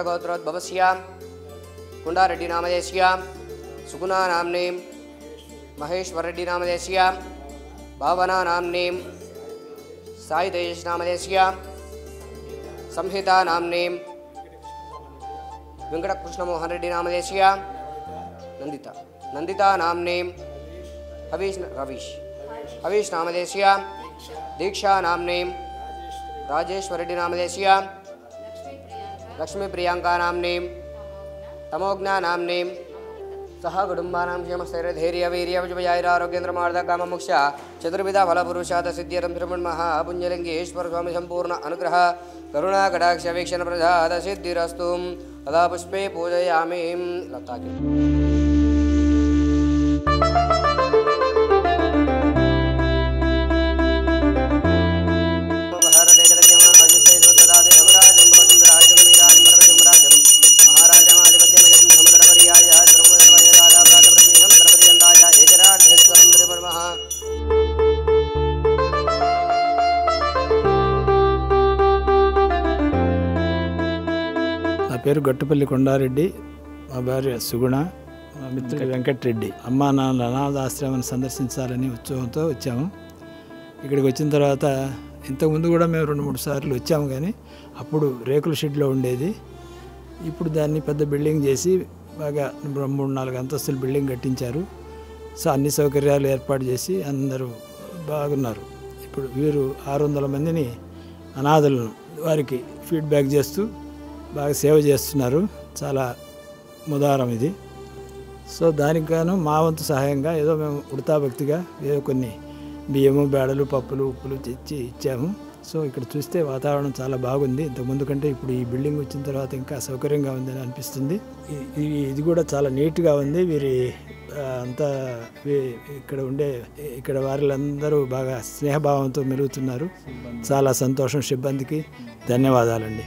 ब्राह्मणगोत्रोद्भवस्य कुंडारेड्डी नामधेयस्य सुगुणा नाम्नीं महेश्वररेड्डी नामधेयस्य भावना नाम्नीं साई तेजस नामधेयस्य संहिता नाम्नीं वेंकटकृष्णमोहन रेड्डी नामधेयस्य नंदिता नाम्नीं हवीश नामधेयस्य दीक्षा नाम्नीं राजेश्वर रेड्डी नामधेयस्य लक्ष्मी प्रियंका नाम्नीं तमोज्ञा नाम्नीं सह कुटुंबानां क्षेमस्थैर्यधैर्यवीर्यविजयारोग्येन्द्रमार्दकाममोक्ष चतुर्विधा फलपुरुषार्थ सिद्ध्यर्थं श्रीमन्महापुण्यलिङ्गेश्वर स्वामी संपूर्ण अनुग्रह करुणा कटाक्ष वीक्षण प्रसाद सिद्धिरस्तु तदा पुष्पे पूजयामि लताकी నా పేరు గట్టుపల్లి కొండారెడ్డి, మా భార్య సుగుణ, మా మిత్రుడు వెంకటరెడ్డి. అమ్మా నాన్న అనాథాశ్రమాన్ని సందర్శించాలని ఉత్సవంతో వచ్చాము. ఇక్కడికి వచ్చిన తర్వాత ఇంతకుముందు కూడా మేము 2-3 సార్లు వచ్చాము, కానీ అప్పుడు రేకుల షెడ్లో ఉండేది. ఇప్పుడు దాన్ని పెద్ద బిల్డింగ్ చేసి బాగా 3-4 అంతస్తుల బిల్డింగ్ కట్టించారు. సో అన్ని సౌకర్యాలు ఏర్పాటు చేసి అందరూ బాగున్నారు. ఇప్పుడు వీరు 600 మందిని అనాథలను వారికి ఫీడ్బ్యాక్ చేస్తూ బాగా సేవ చేస్తున్నారు. చాలా ముదారం ఇది. సో దానికి గాను మా వంతు సహాయంగా ఏదో మేము ఉడతాభక్తిగా ఏదో కొన్ని బియ్యము, బేడలు, పప్పులు, ఉప్పులు తెచ్చి ఇచ్చాము. సో ఇక్కడ చూస్తే వాతావరణం చాలా బాగుంది. ఇంతకుముందు కంటే ఇప్పుడు ఈ బిల్డింగ్ వచ్చిన తర్వాత ఇంకా సౌకర్యంగా ఉందని అనిపిస్తుంది. ఇది కూడా చాలా నీట్గా ఉంది. వీరి అంతా ఇక్కడ వారిలందరూ బాగా స్నేహభావంతో మెలుగుతున్నారు. చాలా సంతోషం. సిబ్బందికి ధన్యవాదాలండి.